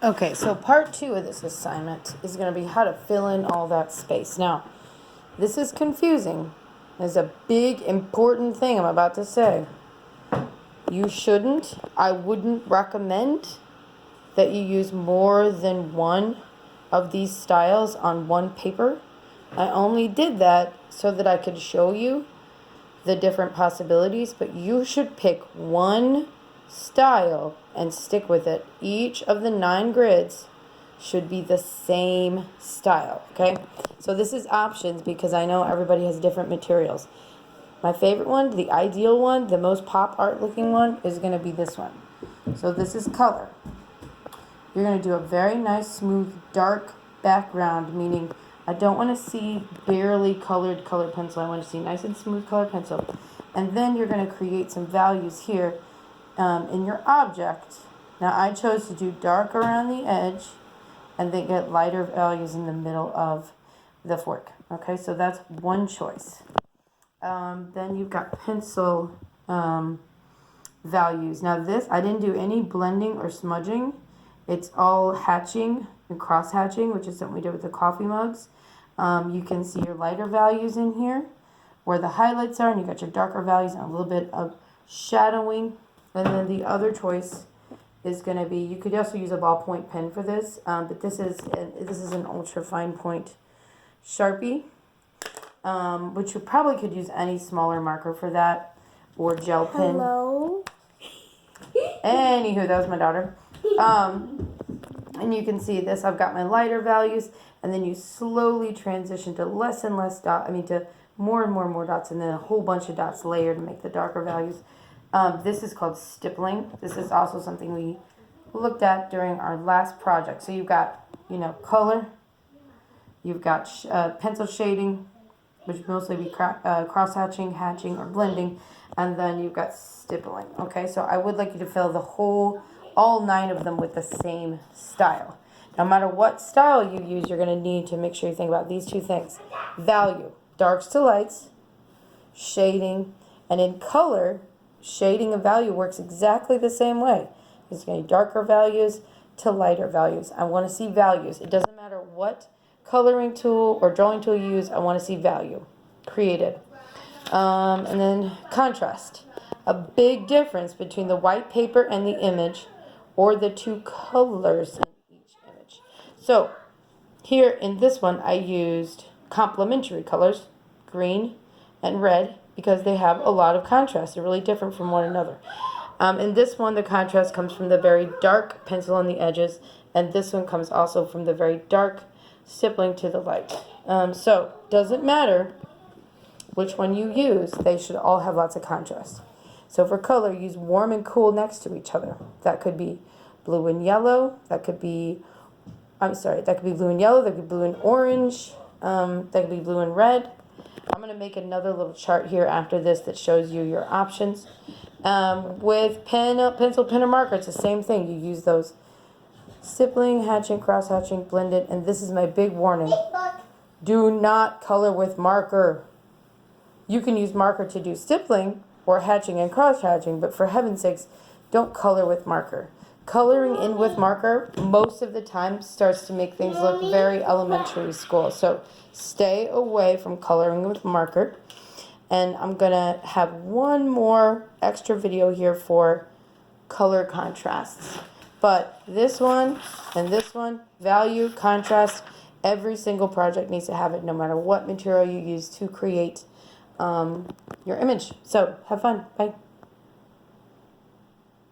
Okay, so part 2 of this assignment is going to be how to fill in all that space. Now, this is confusing. There's a big, important thing I'm about to say. I wouldn't recommend that you use more than one of these styles on one paper. I only did that so that I could show you the different possibilities, but you should pick one style and stick with it. Each of the 9 grids should be the same style, okay? So this is options because I know everybody has different materials. My favorite one, the ideal one, the most pop art looking one is going to be this one. So this is color. You're going to do a very nice, smooth, dark background, meaning I don't want to see barely colored pencil. I want to see nice and smooth colored pencil. And then you're going to create some values here in your object. Now I chose to do dark around the edge and then get lighter values in the middle of the fork. Okay, so that's one choice. Then you've got pencil values. Now this, I didn't do any blending or smudging. It's all hatching and cross hatching, which is something we did with the coffee mugs. You can see your lighter values in here where the highlights are, and you got your darker values and a little bit of shadowing. And then the other choice is going to be, you could also use a ballpoint pen for this, but this is an ultra fine point Sharpie, which you probably could use any smaller marker for that, or gel pen. Hello. Anywho, that was my daughter. And you can see this, I've got my lighter values, and then you slowly transition to less and less to more and more dots, and then a whole bunch of dots layered to make the darker values. This is called stippling. This is also something we looked at during our last project. So you've got, color, you've got pencil shading, which would mostly be cross-hatching, hatching, or blending, and then you've got stippling. Okay, so I would like you to fill all 9 of them with the same style. No matter what style you use, you're going to need to make sure you think about these 2 things. Value, darks to lights, shading, and in color, shading and value works exactly the same way. It's going to be darker values to lighter values. I want to see values. It doesn't matter what coloring tool or drawing tool you use, I want to see value created. And then contrast. A big difference between the white paper and the image, or the 2 colors in each image. So here in this one I used complementary colors, green and red, because they have a lot of contrast. They're really different from one another. In this one, the contrast comes from the very dark pencil on the edges, and this one comes also from the very dark stippling to the light. So doesn't matter which one you use, they should all have lots of contrast. So for color, use warm and cool next to each other. That could be blue and yellow. That could be blue and yellow. That could be blue and orange. That could be blue and red. I'm going to make another little chart here after this that shows you your options. With pencil, pen, or marker, it's the same thing. You use those stippling, hatching, cross-hatching, blended, and this is my big warning. Do not color with marker. You can use marker to do stippling or hatching and cross-hatching, but for heaven's sakes, don't color with marker. Coloring in with marker most of the time starts to make things look very elementary school. So stay away from coloring with marker. And I'm going to have one more extra video here for color contrasts. But this one and this one, value, contrast, every single project needs to have it no matter what material you use to create your image. So have fun. Bye.